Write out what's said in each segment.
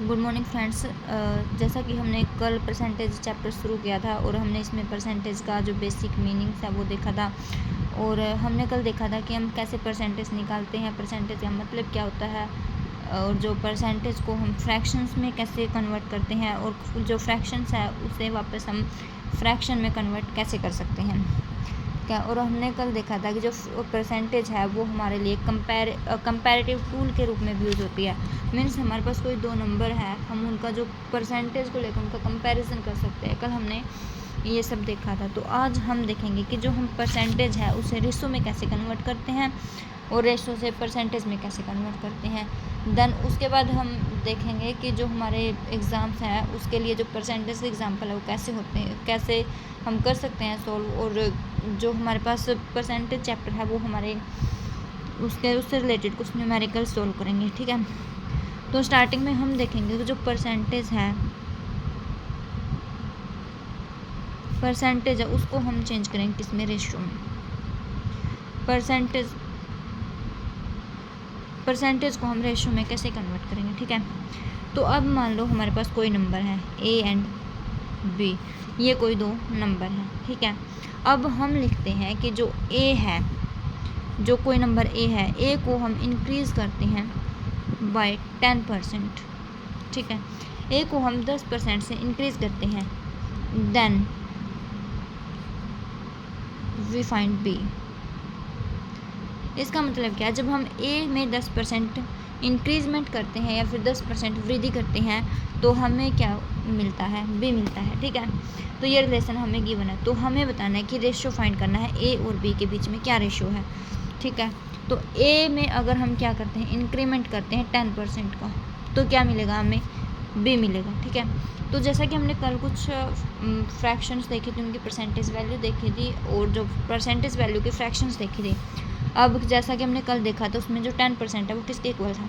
Good morning friends. जैसा कि हमने कल परसेंटेज चैप्टर शुरू किया था और हमने इसमें परसेंटेज का जो बेसिक मीनिंग्स है वो देखा था। और हमने कल देखा था कि हम कैसे परसेंटेज निकालते हैं, परसेंटेज का मतलब क्या होता है, और जो परसेंटेज को हम फ्रैक्शंस में कैसे कन्वर्ट करते हैं, और जो फ्रैक्शंस है उसे वापस हम फ्रैक्शन में कन्वर्ट कैसे कर सकते हैं क्या। और हमने कल देखा था कि जो परसेंटेज है वो हमारे लिए कंपैरेटिव टूल के रूप में भी यूज़ होती है। मीन्स हमारे पास कोई दो नंबर है, हम उनका जो परसेंटेज को लेकर उनका कंपैरिजन कर सकते हैं। कल हमने ये सब देखा था। तो आज हम देखेंगे कि जो हम परसेंटेज है उसे रेशो में कैसे कन्वर्ट करते हैं और रेशो से परसेंटेज में कैसे कन्वर्ट करते हैं। देन उसके बाद हम देखेंगे कि जो हमारे एग्ज़ाम्स हैं उसके लिए जो परसेंटेज के एग्जाम्पल है वो कैसे होते हैं, कैसे हम कर सकते हैं सोल्व। और जो हमारे पास परसेंटेज चैप्टर है वो हमारे उससे रिलेटेड कुछ न्यूमेरिकल सोल्व करेंगे। ठीक है, तो स्टार्टिंग में हम देखेंगे कि जो परसेंटेज है उसको हम चेंज करेंगे किसमें, रेशियो में। परसेंटेज को हम रेशियो में कैसे कन्वर्ट करेंगे। ठीक है, तो अब मान लो हमारे पास कोई नंबर है ए एंड बी, ये कोई दो नंबर है। ठीक है, अब हम लिखते हैं कि जो ए है, जो कोई नंबर ए है, ए को हम इंक्रीज़ करते हैं बाय 10%। ठीक है, ए को हम 10% से इंक्रीज़ करते हैं। Then we find B. इसका मतलब क्या है, जब हम ए में 10% इंक्रीजमेंट करते हैं या फिर 10% वृद्धि करते हैं तो हमें क्या मिलता है, बी मिलता है। ठीक है, तो ये रिलेशन हमें गिवन है, तो हमें बताना है कि रेशियो फाइंड करना है ए और बी के बीच में क्या रेशियो है। ठीक है, तो ए में अगर हम क्या करते हैं, इंक्रीमेंट करते हैं 10% का, तो क्या मिलेगा, हमें बी मिलेगा। ठीक है, तो जैसा कि हमने कल कुछ फ्रैक्शंस देखी थी, उनकी परसेंटेज वैल्यू देखी थी और जो परसेंटेज वैल्यू की फ्रैक्शंस देखी थी। अब जैसा कि हमने कल देखा था उसमें जो 10% है वो किसके इक्वल था,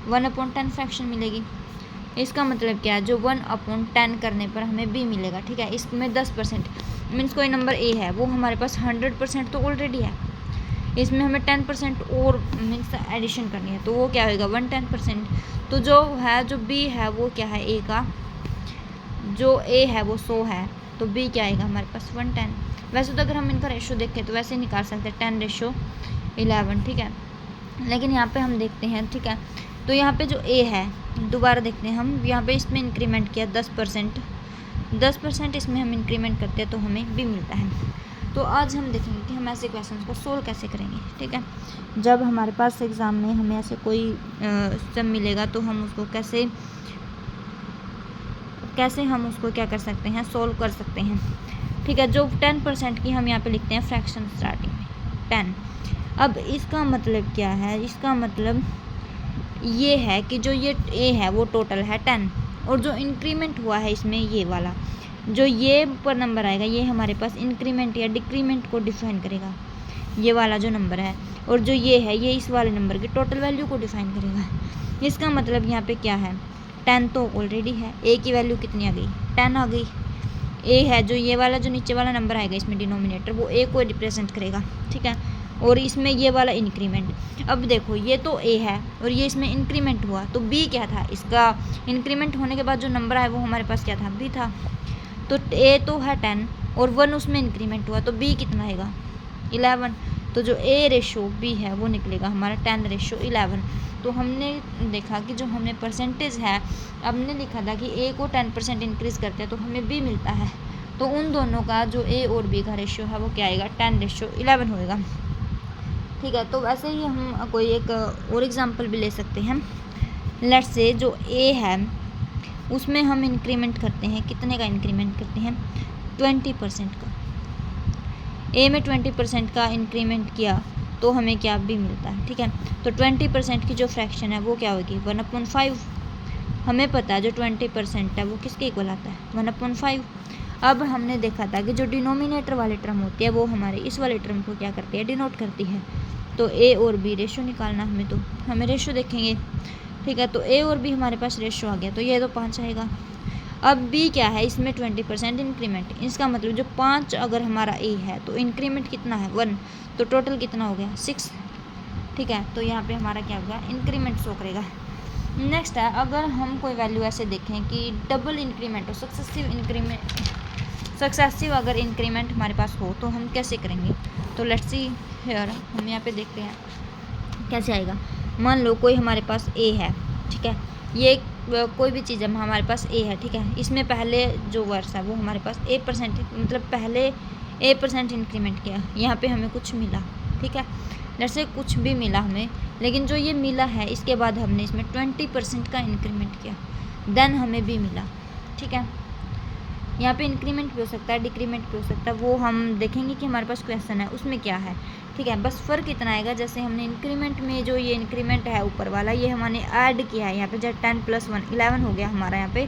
1/10 फ्रैक्शन मिलेगी। इसका मतलब क्या है, जो 1/10 करने पर हमें बी मिलेगा। ठीक है, इसमें 10% मीन्स कोई नंबर ए है वो हमारे पास 100% तो ऑलरेडी है, इसमें हमें 10% और मीन्स एडिशन करनी है, तो वो क्या होगा 110%। तो जो है, जो बी है वो क्या है, ए का जो ए है वो 100 है, तो बी क्या आएगा हमारे पास 110। वैसे तो अगर हम इनका रेशो देखें तो वैसे निकाल सकते हैं 10:11। ठीक है, लेकिन यहाँ पे हम देखते हैं। ठीक है, तो यहाँ पे जो ए है, दोबारा देखते हैं हम, यहाँ पे इसमें इंक्रीमेंट किया 10% इसमें हम इंक्रीमेंट करते हैं तो हमें बी मिलता है। तो आज हम देखेंगे कि हम ऐसे क्वेश्चंस को सोल्व कैसे करेंगे। ठीक है, जब हमारे पास एग्ज़ाम में हमें ऐसे कोई सम मिलेगा तो हम उसको कैसे हम उसको क्या कर सकते हैं, सोल्व कर सकते हैं। ठीक है, जो 10% की हम यहाँ पे लिखते हैं फ्रैक्शन स्टार्टिंग में 10। अब इसका मतलब क्या है, इसका मतलब ये है कि जो ये ए है वो टोटल है 10, और जो इंक्रीमेंट हुआ है इसमें ये वाला, जो ये पर नंबर आएगा ये हमारे पास इंक्रीमेंट या डिक्रीमेंट को डिफाइन करेगा, ये वाला जो नंबर है। और जो ये है ये इस वाले नंबर की टोटल वैल्यू को डिफाइन करेगा। इसका मतलब यहाँ पे क्या है, 10 तो ऑलरेडी है, ए की वैल्यू कितनी आ गई, 10 आ गई। ए है जो ये वाला, जो नीचे वाला नंबर आएगा इसमें डिनोमिनेटर, वो ए को रिप्रेजेंट करेगा। ठीक है, और इसमें ये वाला इंक्रीमेंट। अब देखो ये तो ए है और ये इसमें इंक्रीमेंट हुआ, तो बी क्या था, इसका इंक्रीमेंट होने के बाद जो नंबर आया वो हमारे पास क्या था, बी था। तो ए तो है 10 और 1 उसमें इंक्रीमेंट हुआ, तो बी कितना आएगा 11। तो जो ए रेशो बी है वो निकलेगा हमारा 10:11। तो हमने देखा कि जो हमने परसेंटेज है, हमने लिखा था कि ए को 10% इंक्रीज़ करते हैं तो हमें बी मिलता है, तो उन दोनों का जो ए और बी का रेशियो है वो क्या आएगा 10:11 होएगा। ठीक है, तो वैसे ही हम कोई एक और एग्जांपल भी ले सकते हैं। लेट्स से जो ए है उसमें हम इंक्रीमेंट करते हैं, कितने का इंक्रीमेंट करते हैं, 20% का। ए में 20% का इंक्रीमेंट किया तो हमें क्या बी मिलता है। ठीक है, तो 20% की जो फ्रैक्शन है वो क्या होगी 1/5। हमें पता है जो 20% है वो किसके इक्वल आता है 1/5। अब हमने देखा था कि जो डिनोमिनेटर वाली टर्म होती है वो हमारे इस वाले टर्म को क्या करती है, डिनोट करती है। तो ए और बी रेशो निकालना हमें, तो हमें रेशो देखेंगे। ठीक है, तो ए और बी हमारे पास रेशो आ गया, तो ये तो 5 आएगा। अब बी क्या है, इसमें 20% इंक्रीमेंट, इसका मतलब जो 5 अगर हमारा ए है तो इंक्रीमेंट कितना है 1, तो टोटल कितना हो गया 6। ठीक है, तो यहाँ पे हमारा क्या होगा, इंक्रीमेंट शो करेगा। नेक्स्ट है, अगर हम कोई वैल्यू ऐसे देखें कि डबल इंक्रीमेंट हो, सक्सेसिव अगर इंक्रीमेंट हमारे पास हो तो हम कैसे करेंगे। तो लेट्स सी हियर, हम यहाँ पे देखते हैं कैसे आएगा। मान लो कोई हमारे पास ए है, ठीक है, ये कोई भी चीज़ है हमारे पास ए है, ठीक है, इसमें पहले जो वर्ष है वो हमारे पास A%, मतलब पहले A% इंक्रीमेंट किया, यहाँ पे हमें कुछ मिला, ठीक है, जैसे कुछ भी मिला हमें, लेकिन जो ये मिला है इसके बाद हमने इसमें 20% का इंक्रीमेंट किया, देन हमें भी मिला, ठीक है। यहाँ पे इंक्रीमेंट भी हो सकता है, डिक्रीमेंट भी हो सकता है, वो हम देखेंगे कि हमारे पास क्वेश्चन है उसमें क्या है, ठीक है। बस फ़र्क इतना आएगा, जैसे हमने इंक्रीमेंट में जो ये इंक्रीमेंट है ऊपर वाला, ये हमने ऐड किया है यहाँ पे, जब 10 + 1 11 हो गया हमारा यहाँ पे,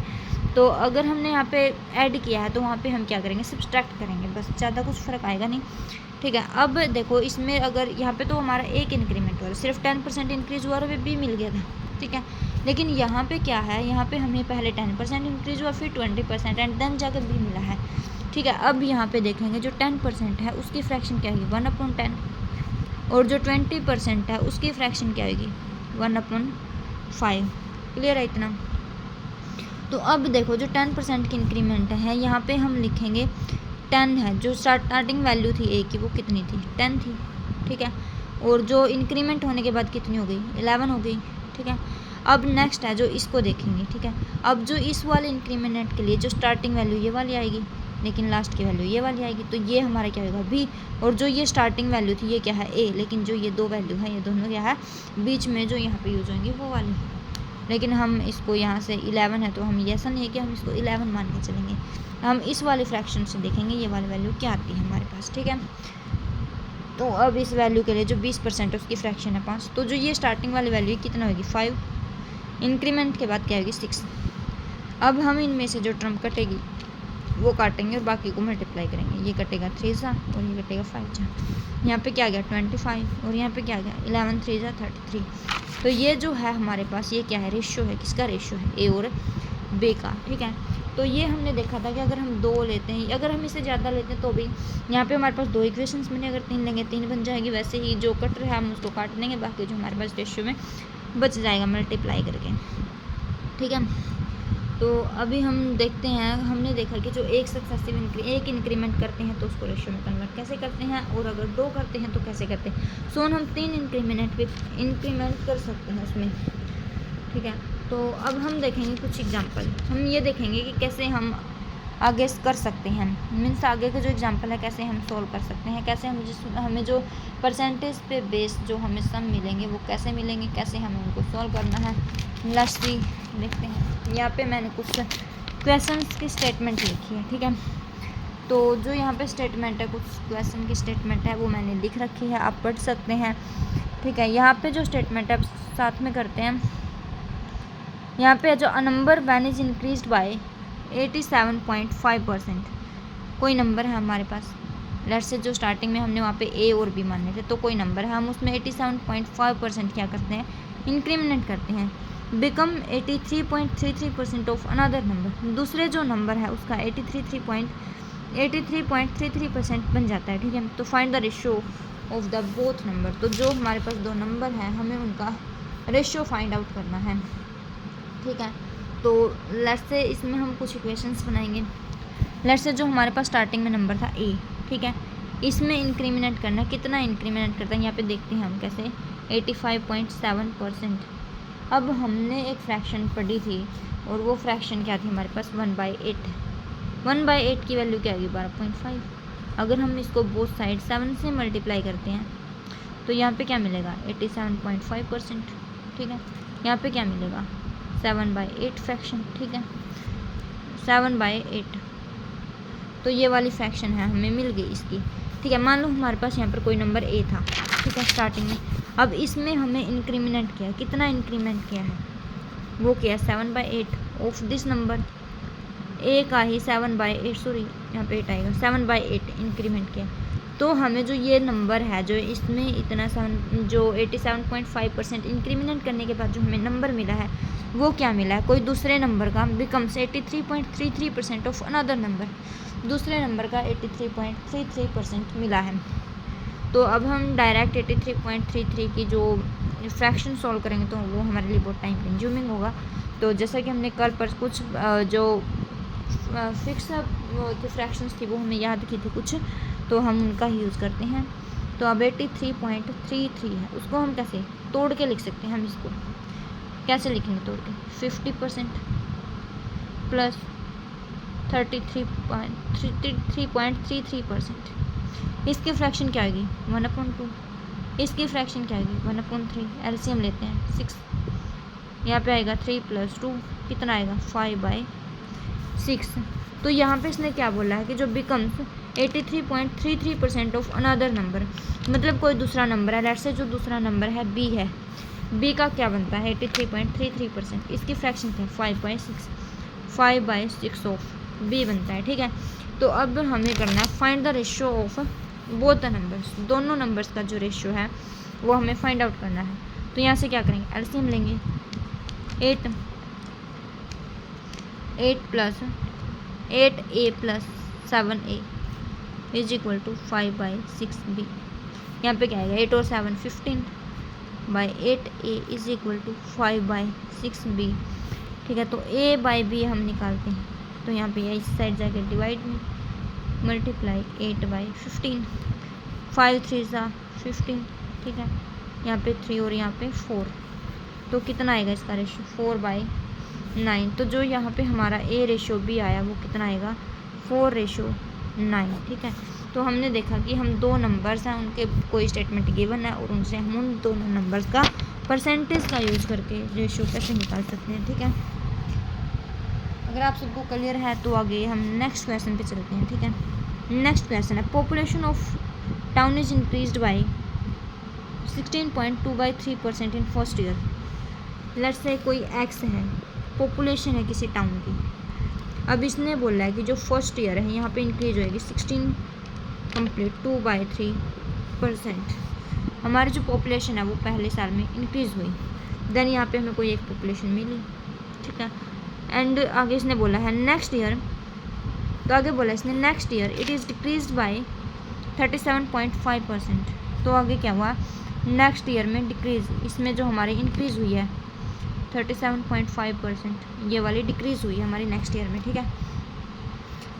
तो अगर हमने यहाँ पे ऐड किया है तो वहाँ पे हम क्या करेंगे, सब्सट्रैक्ट करेंगे, बस, ज़्यादा कुछ फ़र्क आएगा नहीं, ठीक है। अब देखो इसमें अगर यहाँ पे तो हमारा एक इंक्रीमेंट हुआ, सिर्फ 10% इंक्रीज़ हुआ और अभी भी मिल गया था, ठीक है, लेकिन यहाँ पे क्या है, यहाँ पे हमें पहले 10% इंक्रीज़ हुआ, फिर 20% एंड देन जाकर भी मिला है, ठीक है। अब यहाँ पे देखेंगे जो 10% है उसकी फ्रैक्शन क्या होगी, 1/10, और जो 20% है उसकी फ्रैक्शन क्या होगी, 1/5। क्लियर है इतना। तो अब देखो जो 10% की इंक्रीमेंट है, यहाँ पे हम लिखेंगे 10 है, जो स्टार्टिंग वैल्यू थी ए की वो कितनी थी, 10 थी, ठीक है, और जो इंक्रीमेंट होने के बाद कितनी हो गई, 11 हो गई, ठीक है। अब नेक्स्ट है जो इसको देखेंगे, ठीक है। अब जो इस वाले इंक्रीमेंट के लिए जो स्टार्टिंग वैल्यू ये वाली आएगी, लेकिन लास्ट की वैल्यू ये वाली आएगी, तो ये हमारा क्या होगा, बी, और जो ये स्टार्टिंग वैल्यू थी ये क्या है, ए, लेकिन जो ये दो वैल्यू है ये दोनों क्या है, बीच में जो यहाँ पे यूज होंगी वो वाली, लेकिन हम इसको यहाँ से 11 है तो हम ये ऐसा नहीं है कि हम इसको 11 मान के चलेंगे, हम इस वाले फ्रैक्शन से देखेंगे ये वाली वैल्यू क्या आती है हमारे पास, ठीक है। तो अब इस वैल्यू के लिए जो 20% है उसकी फ्रैक्शन है 5, तो जो ये स्टार्टिंग वाली वैल्यू कितना होगी, 5, इंक्रीमेंट के बाद क्या होगी, 6। अब हम इनमें से जो टर्म कटेगी वो काटेंगे और बाकी को मल्टीप्लाई करेंगे, ये कटेगा 3 सा और ये कटेगा 5 सा, यहाँ पे क्या गया 25 और यहाँ पे क्या गया 11 3 सा 33। तो ये जो है हमारे पास ये क्या है, रेशियो है, किसका रेशियो है, ए और बी का, ठीक है। तो ये हमने देखा था कि अगर हम 2 लेते हैं, अगर हम इससे ज़्यादा लेते हैं तो भी यहाँ पे हमारे पास 2 इक्वेशंस बने, अगर 3 लेंगे 3 बन जाएगी, वैसे ही जो कट रहा है हम उसको काट देंगे, बाकी जो हमारे पास रेशियो में बच जाएगा मल्टीप्लाई करके, ठीक है। तो अभी हम देखते हैं, हमने देखा कि जो एक सक्सेसिव एक इंक्रीमेंट करते हैं तो उसको रेशियो में कन्वर्ट कैसे करते हैं, और अगर 2 करते हैं तो कैसे करते हैं। सोन हम 3 इंक्रीमेंट कर सकते हैं उसमें, ठीक है। तो अब हम देखेंगे कुछ एग्जांपल, हम ये देखेंगे कि कैसे हम आगे कर सकते हैं, मीन्स आगे का जो एग्जांपल है कैसे हम सोल्व कर सकते हैं, कैसे हमें जो परसेंटेज पे बेस जो हमें सम मिलेंगे वो कैसे मिलेंगे, कैसे हमें उनको सॉल्व करना है। लास्ट देखते हैं, यहाँ पे मैंने कुछ क्वेश्चंस की स्टेटमेंट लिखी है, ठीक है। तो जो यहाँ पे स्टेटमेंट है, कुछ क्वेश्चन की स्टेटमेंट है वो मैंने लिख रखी है, आप पढ़ सकते हैं, ठीक है। यहाँ पे जो स्टेटमेंट है आप साथ में करते हैं, यहाँ पे जो a number when is increased by 87.5%, कोई नंबर है हमारे पास, लेट्स से जो स्टार्टिंग में हमने वहाँ पे ए और बी माने थे, तो कोई नंबर है, हम उसमें 87.5% क्या करते हैं, इंक्रीमेंट करते हैं, बिकम 83.33% ऑफ अनदर नंबर, दूसरे जो नंबर है उसका 83.33% बन जाता है, ठीक है। तो find the ratio of the both number, तो जो हमारे पास दो नंबर हैं हमें उनका रेशियो फाइंड आउट करना है, ठीक है। तो लेट्स से इसमें हम कुछ इक्वेशंस बनाएंगे, लेट्स से जो हमारे पास स्टार्टिंग में नंबर था ए, ठीक है, इसमें इंक्रीमेंट करना, कितना इंक्रीमेंट करता है यहाँ पे देखते हैं हम कैसे, 85.7%। अब हमने एक फ्रैक्शन पढ़ी थी और वो फ्रैक्शन क्या थी हमारे पास, 1/8, 1/8 की वैल्यू क्या आएगी, 12.5। अगर हम इसको बोथ साइड 7 से मल्टीप्लाई करते हैं तो यहाँ पे क्या मिलेगा, 87.5%, ठीक है। यहाँ पे क्या मिलेगा, 7/8 फ्रैक्शन, ठीक है, 7/8। तो ये वाली फ्रैक्शन है हमें मिल गई इसकी, ठीक है। मान लो हमारे पास यहाँ पर कोई नंबर ए था, ठीक है, स्टार्टिंग में, अब इसमें हमने इंक्रीमेंट किया, कितना इंक्रीमेंट किया है, वो किया 7/8 ऑफ दिस नंबर, ए का ही 7/8, सॉरी यहाँ पे 8 आएगा, 7/8 इंक्रीमेंट किया। तो हमें जो ये नंबर है, जो इसमें इतना जो 87.5% इंक्रीमेंट करने के बाद जो हमें नंबर मिला है वो क्या मिला है, कोई दूसरे नंबर का, बिकम्स 83.33% ऑफ अनदर नंबर, दूसरे नंबर का 83.33% मिला है। तो अब हम डायरेक्ट 83.33 की जो फ्रैक्शन सॉल्व करेंगे तो वो हमारे लिए बहुत टाइम कंज्यूमिंग होगा। तो जैसा कि हमने कल पर कुछ जो फिक्स फ्रैक्शंस थी वो हमें याद की थी कुछ, तो हम उनका ही यूज़ करते हैं। तो अब 83.33 है, उसको हम कैसे तोड़ के लिख सकते हैं, हम इसको कैसे लिखेंगे तोड़ के, 50% प्लस 33.33%, इसकी फ्रैक्शन क्या आएगी 1/2, इसकी फ्रैक्शन क्या आएगी 1/3, एलसीएम लेते हैं 6, यहाँ पे आएगा 3 + 2 कितना आएगा 5/6। तो यहाँ पे इसने क्या बोला है कि जो बिकम्स 83.33% ऑफ अनदर नंबर, मतलब कोई दूसरा नंबर है, लेट्स से जो दूसरा नंबर है बी है, बी का क्या बनता है 83.33%, इसकी फ्रैक्शन क्या है 5/6 ऑफ बी बनता है। ठीक है, तो अब हमें करना है find the ratio of both the numbers, दोनों नंबर्स का जो रेशियो है वो हमें फाइंड आउट करना है। तो यहाँ से क्या करेंगे, एलसीएम लेंगे, 8 8a + 7a is equal to 5/6b। यहाँ पे क्या आएगा 8 और 7 15/8a is equal to 5/6b। ठीक है, तो a/b हम निकालते हैं, तो यहाँ पे इस साइड जाके डिवाइड में मल्टीप्लाई 8/15, 5 3 15। ठीक है, यहाँ पे 3 और यहाँ पे 4, तो कितना आएगा इसका रेशियो 4/9। तो जो यहाँ पे हमारा ए रेशियो भी आया वो कितना आएगा 4/9। ठीक है, तो हमने देखा कि हम दो नंबर्स हैं, उनके कोई स्टेटमेंट गिवन है और उनसे हम उन दोनों नंबर्स का परसेंटेज का यूज़ करके रेशियो कैसे निकाल सकते हैं। ठीक है, अगर आप सबको क्लियर है तो आगे हम नेक्स्ट क्वेश्चन पे चलते हैं। ठीक है, नेक्स्ट क्वेश्चन है population of town is increased by 16.2/3% in first year. Let's say कोई एक्स है, पॉपुलेशन है किसी टाउन की। अब इसने बोला है कि जो फर्स्ट ईयर है यहाँ पे इंक्रीज होएगी 16 कंप्लीट 2/3%। हमारी जो पॉपुलेशन है वो पहले साल में इंक्रीज़ हुई, देन यहाँ पे हमें कोई एक पॉपुलेशन मिली। ठीक है, एंड आगे इसने बोला है नेक्स्ट ईयर, तो आगे बोला इसने next year it is decreased bye 37.5%। तो आगे क्या हुआ, नेक्स्ट ईयर में डिक्रीज़, इसमें जो हमारी इंक्रीज़ हुई है 37.5%, ये वाली डिक्रीज़ हुई है हमारी नेक्स्ट ईयर में। ठीक है,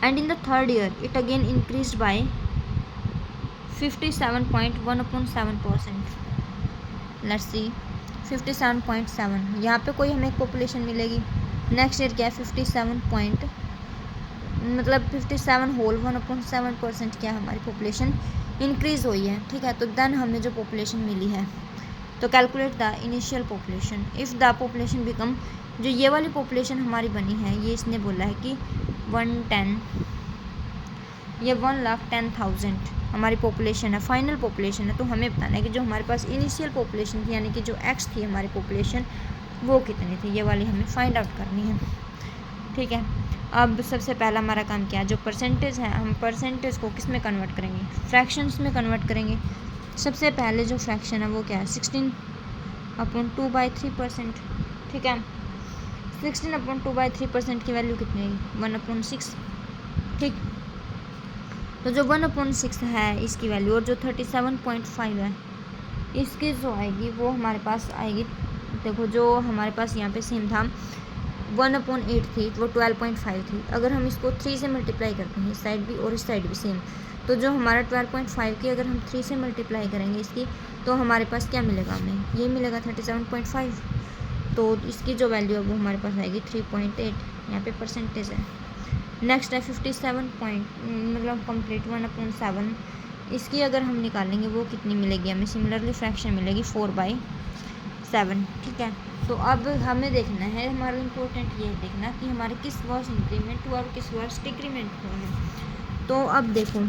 and in the third year it again increased by 57.1/7%। Let's see 57.7, यहाँ पे कोई हमें पॉपुलेशन मिलेगी। नेक्स्ट ईयर क्या है 57 होल 1/7% क्या हमारी पॉपुलेशन इंक्रीज़ हुई है। ठीक है, तो देन हमें जो पॉपुलेशन मिली है, तो calculate the initial population if the population become, जो ये वाली पॉपुलेशन हमारी बनी है ये इसने बोला है कि 110, ये 1,10,000 हमारी पॉपुलेशन है, फाइनल पॉपुलेशन है। तो हमें बताना है कि जो हमारे पास इनिशियल पॉपुलेशन थी, यानी कि जो एक्स थी हमारी पॉपुलेशन, वो कितनी थी, ये वाली हमें फाइंड आउट करनी है। ठीक है, अब सबसे पहला हमारा काम क्या है, जो परसेंटेज है, हम परसेंटेज को किस में कन्वर्ट करेंगे, फ्रैक्शंस में कन्वर्ट करेंगे। सबसे पहले जो फ्रैक्शन है वो क्या है 16/2/3%। ठीक है, 16/2/3% की वैल्यू कितनी है 1/6। ठीक, तो जो 1/6 है इसकी वैल्यू, और जो 37.5 है इसकी जो आएगी वो हमारे पास आएगी, देखो जो हमारे पास यहाँ पे सेम था 1/8 थी, वो 12.5 थी। अगर हम इसको 3 से मल्टीप्लाई करते हैं, इस साइड भी और इस साइड भी सेम, तो जो हमारा 12.5 की अगर हम 3 से मल्टीप्लाई करेंगे इसकी, तो हमारे पास क्या मिलेगा, हमें ये मिलेगा 37.5। तो इसकी जो वैल्यू है वो हमारे पास आएगी 3.8, यहाँ पे परसेंटेज है। नेक्स्ट है 57 पॉइंट, मतलब कंप्लीट 1/7, इसकी अगर हम निकालेंगे वो कितनी मिलेगी हमें, सिमिलरली फ्रैक्शन मिलेगी 4/7। ठीक है, तो अब हमें देखना है, हमारा इम्पोर्टेंट ये देखना कि हमारे किस वर्ष इंक्रीमेंट हुआ और किस वर्ष डिक्रीमेंट हुआ है। तो अब देखो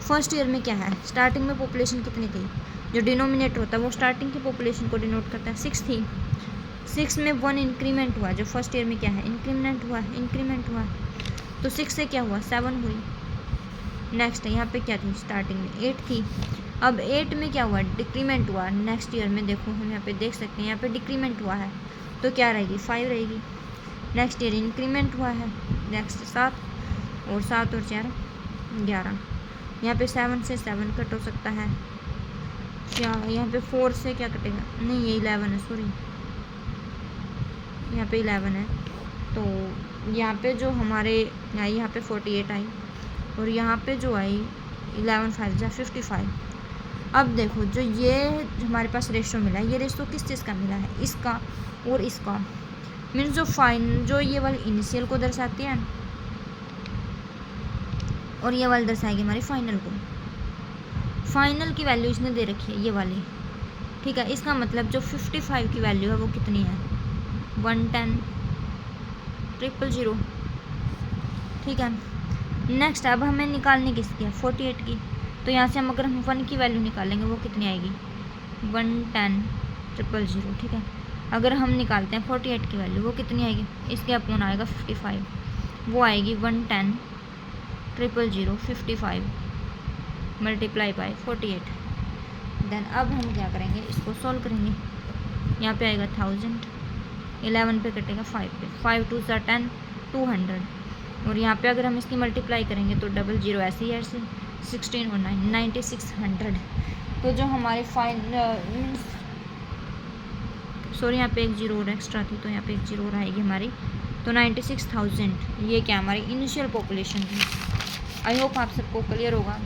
फर्स्ट ईयर में क्या है, स्टार्टिंग में पॉपुलेशन कितनी थी, जो डिनोमिनेटर होता है वो स्टार्टिंग की पॉपुलेशन को डिनोट करता है, 6 थी। 6 में 1 इंक्रीमेंट हुआ, जो फर्स्ट ईयर में क्या है इंक्रीमेंट हुआ, तो 6 से क्या हुआ 7 हुई। नेक्स्ट यहाँ पे क्या थी, स्टार्टिंग में 8 थी। अब 8 में क्या हुआ, डिक्रीमेंट हुआ। नेक्स्ट ईयर में देखो हम यहाँ पे देख सकते हैं, यहाँ पे डिक्रीमेंट हुआ है, तो क्या रहेगी 5 रहेगी। नेक्स्ट ईयर इंक्रीमेंट हुआ है, नेक्स्ट 7 और 4 11। यहाँ पे 7 से 7 कट हो सकता है, क्या यहाँ पे 4 से क्या कटेगा, नहीं ये 11 है, सॉरी यहाँ पे 11 है। तो यहाँ पे जो हमारे आई यहाँ पे 48 आई और यहाँ पे जो आई 11 5 जा 55। अब देखो जो ये हमारे पास रेशो मिला है, ये रेशो किस चीज़ का मिला है, इसका और इसका। मीन्स जो ये वाली इनिशियल को दर्शाती है और ये वाली दर्शाएगी हमारी फाइनल को। फाइनल की वैल्यू इसने दे रखी है ये वाली, ठीक है। इसका मतलब जो 55 की वैल्यू है वो कितनी है, 110 000, ठीक है। नेक्स्ट अब हमें निकालनी किसकी है, 48 की। तो यहाँ से हम अगर हम 1 की वैल्यू निकालेंगे वो कितनी आएगी, 110 000, ठीक है। अगर हम निकालते हैं 48 की वैल्यू वो कितनी आएगी, इसके अपॉन आएगा 55, वो आएगी 110 000 55 मल्टीप्लाई बाय 48। देन अब हम क्या करेंगे, इसको सॉल्व करेंगे। यहाँ पे आएगा 1000, 11 पे कटेगा 5 पे, 5 2 सा 10 200। और यहाँ पे अगर हम इसकी मल्टीप्लाई करेंगे तो 00 ऐसे ही ऐसे 16 और 9 9600। तो जो हमारे मीन्स सॉरी यहाँ पे एक जीरो और एक्स्ट्रा थी तो यहाँ पे एक जीरो और आएगी हमारी, तो 96,000 ये क्या हमारी इनिशियल पॉपुलेशन थी। आई होप आप सबको क्लियर होगा।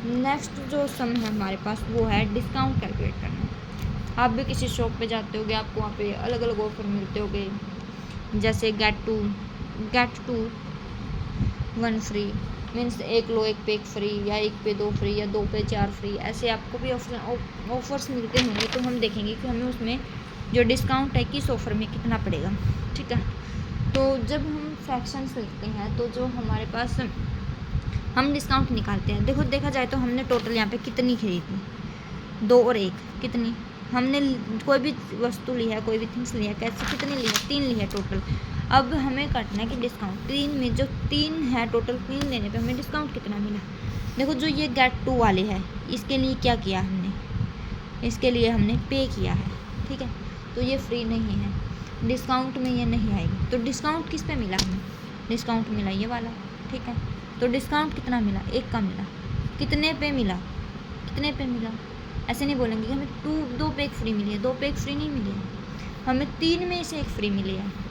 नेक्स्ट जो सम है हमारे पास वो है डिस्काउंट कैलकुलेट करना। आप भी किसी शॉप पे जाते होगे, आपको वहाँ पे अलग अलग ऑफर मिलते होंगे, जैसे गेट टू 1 फ्री, मीन्स 1 लो 1 पे 1 फ्री, या 1 पे 2 फ्री, या 2 पे 4 फ्री, ऐसे आपको भी ऑफर्स मिलते होंगे। तो हम देखेंगे कि हमें उसमें जो डिस्काउंट है किस ऑफ़र में कितना पड़ेगा, ठीक है। तो जब हम फ्रैक्शंस लिखते हैं तो जो हमारे पास हम डिस्काउंट निकालते हैं, देखा जाए तो हमने टोटल यहाँ पे कितनी खरीदी, 2 और 1 कितनी, हमने कोई भी वस्तु ली है, कोई भी थिंग्स ली है, कैसे कितनी ली है, 3 ली है टोटल। अब हमें काटना है कि डिस्काउंट 3 में जो 3 है टोटल, 3 लेने पे हमें डिस्काउंट कितना मिला। देखो जो ये गेट टू वाले है इसके लिए क्या किया हमने, इसके लिए हमने पे किया है, ठीक है। तो ये फ्री नहीं है, डिस्काउंट में ये नहीं आएगी। तो डिस्काउंट किस पे मिला हमें, डिस्काउंट मिला ये वाला, ठीक है। तो डिस्काउंट कितना मिला, 1 का मिला। कितने पे मिला, कितने पे मिला, ऐसे नहीं बोलेंगे कि हमें 2 पे 1 फ्री मिली है, 2 पे 1 फ्री नहीं मिली है, हमें 3 में से 1 फ्री मिली है।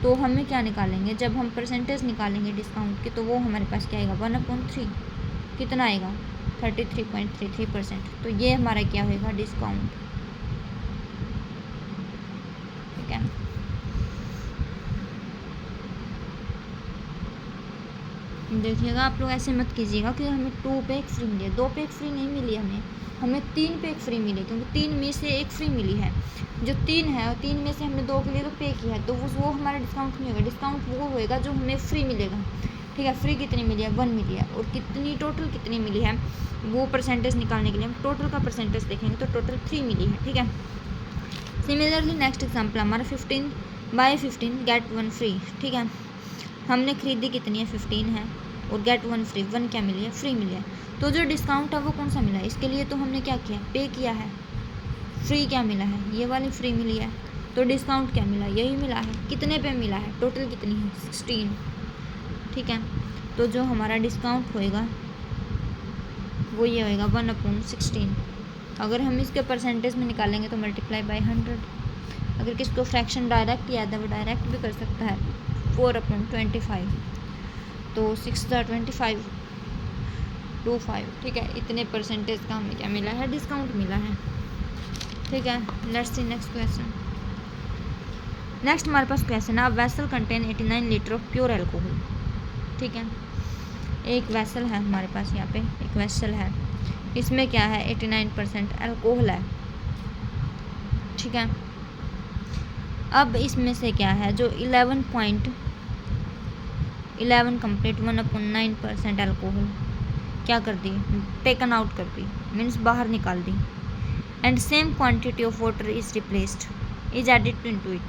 तो हमें क्या निकालेंगे, जब हम परसेंटेज निकालेंगे डिस्काउंट की, तो वो हमारे पास क्या आएगा, 1/3 कितना आएगा, 33.33%। तो ये हमारा क्या होगा, डिस्काउंट, ठीक है। देखिएगा आप लोग ऐसे मत कीजिएगा कि हमें 2 पे 1 फ्री मिली है, 2 पे 1 फ्री नहीं मिली हमें 3 पे 1 फ्री मिली, क्योंकि 3 में से 1 फ्री मिली है। जो 3 है और 3 में से हमने 2 के लिए तो पे किया है, तो वो हमारा डिस्काउंट नहीं होगा। डिस्काउंट वो होएगा जो हमें फ्री मिलेगा, ठीक है। फ्री कितनी मिली है, 1 मिली है। और कितनी टोटल कितनी मिली है, वो परसेंटेज निकालने के लिए हम टोटल का परसेंटेज देखेंगे, तो टोटल 3 मिली है, ठीक है। सिमिलरली नेक्स्ट एग्जाम्पल हमारा 15 गेट 1 फ्री, ठीक है। हमने खरीदी कितनी है, 15 है, और गेट 1 फ्री, 1 क्या मिली है, फ्री मिली है। तो जो डिस्काउंट है वो कौन सा मिला है, इसके लिए तो हमने क्या किया, पे किया है। फ्री क्या मिला है, ये वाली फ्री मिली है। तो डिस्काउंट क्या मिला, यही मिला है। कितने पे मिला है, टोटल कितनी है, 16, ठीक है। तो जो हमारा डिस्काउंट होएगा वो ये होएगा 1/16। अगर हम इसके परसेंटेज में निकालेंगे तो मल्टीप्लाई बाय 100। अगर किसको फ्रैक्शन डायरेक्ट याद है वो डायरेक्ट भी कर सकता है, 4/25, तो 6 25 25, ठीक है। इतने परसेंटेज का हमें क्या मिला है, डिस्काउंट मिला है, ठीक है। Let's see next question. Next हमारे पास क्वेश्चन है, vessel contain 89 litre of pure alcohol, ठीक है। एक वेसल है हमारे पास, यहाँ पे एक वेसल है, इसमें क्या है, 89% एल्कोहल है, ठीक है। अब इसमें से क्या है, जो 11 कंप्लीट 1/9% एल्कोहल क्या कर दी, टेकन आउट कर दी, मीन्स बाहर निकाल दी। And same quantity of water is replaced is added into it.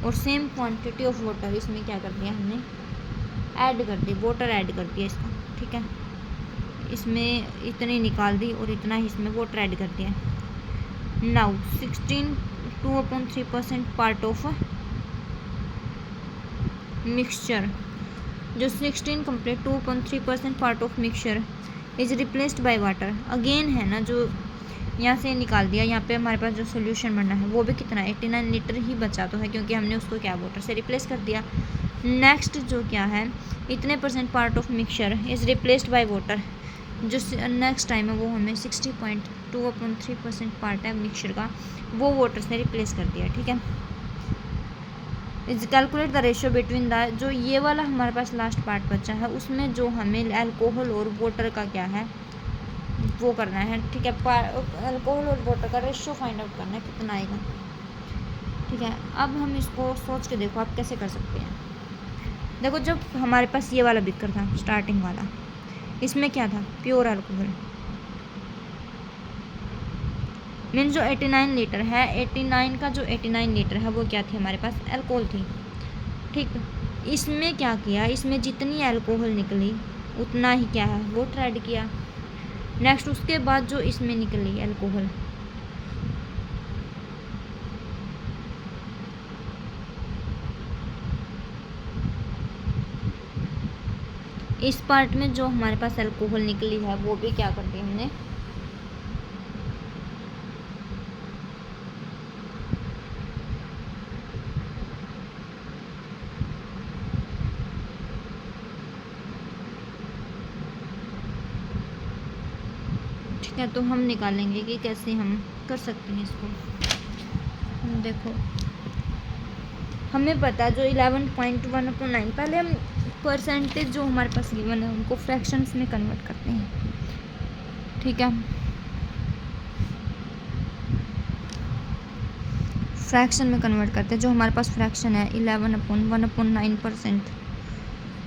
और सेम क्वांटिटी ऑफ वाटर इसमें क्या कर दिया हमने, ऐड कर दी, वाटर ऐड कर दिया इसका, ठीक है। इसमें इतनी निकाल दी और इतना ही इसमें वाटर ऐड कर दिया। नाउ 2/3% पार्ट ऑफ मिक्सचर जो 16 complete 2.3% part of mixture is replaced by water. Again है ना, जो यहाँ से निकाल दिया, यहाँ पे हमारे पास जो सोल्यूशन बनना है वो भी कितना है 89 लीटर ही बचा तो है, क्योंकि हमने उसको क्या वाटर से रिप्लेस कर दिया। नेक्स्ट जो क्या है, इतने percent part of mixture is replaced by water, जो नेक्स्ट टाइम है वो हमें 60.2.3% पार्ट है मिक्सचर का, वो वाटर से रिप्लेस कर दिया। ठीक है, is calculate the ratio between the, जो ये वाला हमारे पास लास्ट पार्ट बचा है उसमें जो हमें अल्कोहल और वाटर का क्या है वो करना है। ठीक है, अल्कोहल और वाटर का रेशियो फाइंड आउट करना है कितना आएगा। ठीक है, अब हम इसको सोच के देखो आप कैसे कर सकते हैं। देखो, जब हमारे पास ये वाला बिकर था स्टार्टिंग वाला, इसमें क्या था प्योर अल्कोहल, मीन्स जो 89 लीटर है, 89 का जो 89 लीटर है वो क्या थी हमारे पास अल्कोहल थी। ठीक, इसमें क्या किया, इसमें जितनी अल्कोहल निकली उतना ही क्या है वाटर ऐड किया। नेक्स्ट उसके बाद जो इसमें निकली अल्कोहल, इस पार्ट में जो हमारे पास अल्कोहल निकली है वो भी क्या कर दी हमने ठीक है, तो हम निकालेंगे कि कैसे हम कर सकते हैं इसको। देखो, हमें पता जो 11.1/9, पहले हम परसेंटेज जो हमारे पास गिवन है उनको फ्रैक्शंस में कन्वर्ट करते हैं। ठीक है, फ्रैक्शन में कन्वर्ट करते हैं। जो हमारे पास फ्रैक्शन है 11/1/9%,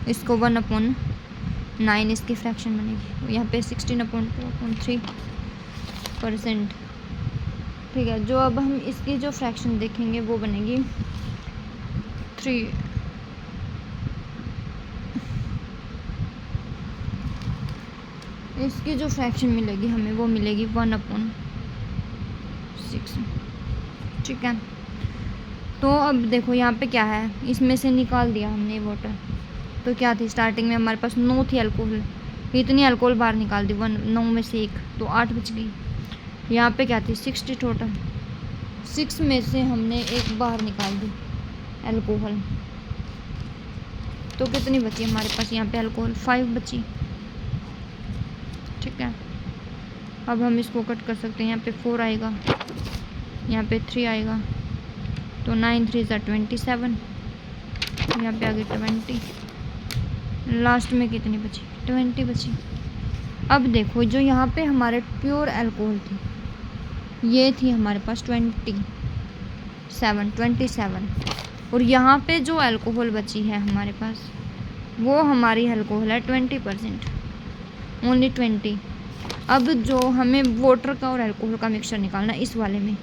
इसको 1/9 इसकी फ्रैक्शन बनेगी। यहाँ पे 16/2.3%। ठीक है, जो अब हम इसकी जो फ्रैक्शन देखेंगे वो बनेगी 3। इसकी जो फ्रैक्शन मिलेगी हमें वो मिलेगी 1/6। ठीक है, तो अब देखो यहाँ पे क्या है, इसमें से निकाल दिया हमने वाटर, तो क्या थी स्टार्टिंग में हमारे पास 9 थी अल्कोहल, इतनी अल्कोहल बाहर निकाल दी, 9 में से 1 तो 8 बच गई। यहाँ पे क्या थी 60 टोटल, 6 में से हमने 1 बाहर निकाल दी अल्कोहल, तो कितनी बची हमारे पास यहाँ पे अल्कोहल 5 बची। ठीक है, अब हम इसको कट कर सकते हैं। यहाँ पे 4 आएगा, यहाँ पे 3 आएगा, तो 9 3 27, यहाँ पे आगे 20, लास्ट में कितनी बची 20 बची। अब देखो, जो यहाँ पे हमारे प्योर अल्कोहल थी ये थी हमारे पास 27, और यहाँ पे जो अल्कोहल बची है हमारे पास वो हमारी अल्कोहल है 20%, ओनली 20। अब जो हमें वाटर का और अल्कोहल का मिक्सचर निकालना है, इस वाले में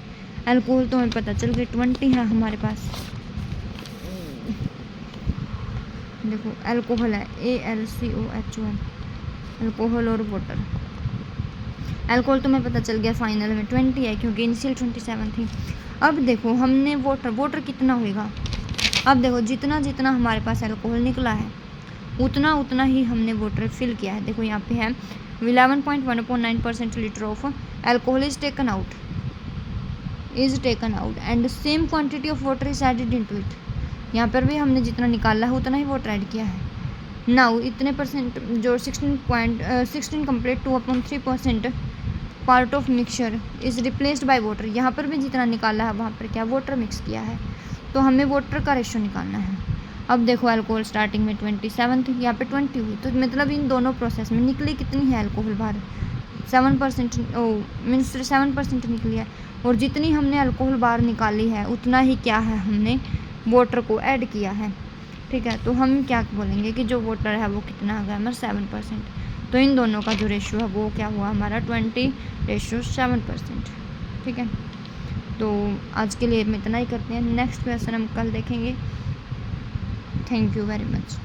अल्कोहल तो हमें पता चल गई 20 है हमारे पास। देखो अल्कोहल है ALCOHOL, अल्कोहल और वाटर। अल्कोहल तो हमें पता चल गया फाइनल में 20 है, क्योंकि इनिशियल 27 थी। अब देखो हमने वाटर कितना होएगा, अब देखो जितना जितना हमारे पास अल्कोहल निकला है उतना उतना ही हमने वाटर फिल किया है। देखो यहाँ पे है 11.1/9% litre of alcohol is taken out and same quantity of water is added into it. यहाँ पर भी हमने जितना निकाला है उतना ही वाटर ऐड किया है। नाउ इतने परसेंट जो 16 complete 2/3% part of mixture is replaced by water, यहाँ पर भी जितना निकाला है वहाँ पर क्या वाटर मिक्स किया है, तो हमें वाटर का रेशियो निकालना है। अब देखो अल्कोहल स्टार्टिंग में 27 थी, यहाँ पे 20 हुई, तो मतलब इन दोनों प्रोसेस में निकली कितनी है अल्कोहल बाहर 7%, मीन्स 7% निकली है, और जितनी हमने अल्कोहल बाहर निकाली है उतना ही क्या है हमने वाटर को ऐड किया है। ठीक है, तो हम क्या बोलेंगे कि जो वाटर है वो कितना आ गया हमारा 7%, तो इन दोनों का जो रेशियो है वो क्या हुआ हमारा 20:7%। ठीक है, तो आज के लिए हम इतना ही करते हैं, नेक्स्ट क्वेश्चन हम कल देखेंगे। Thank you very much.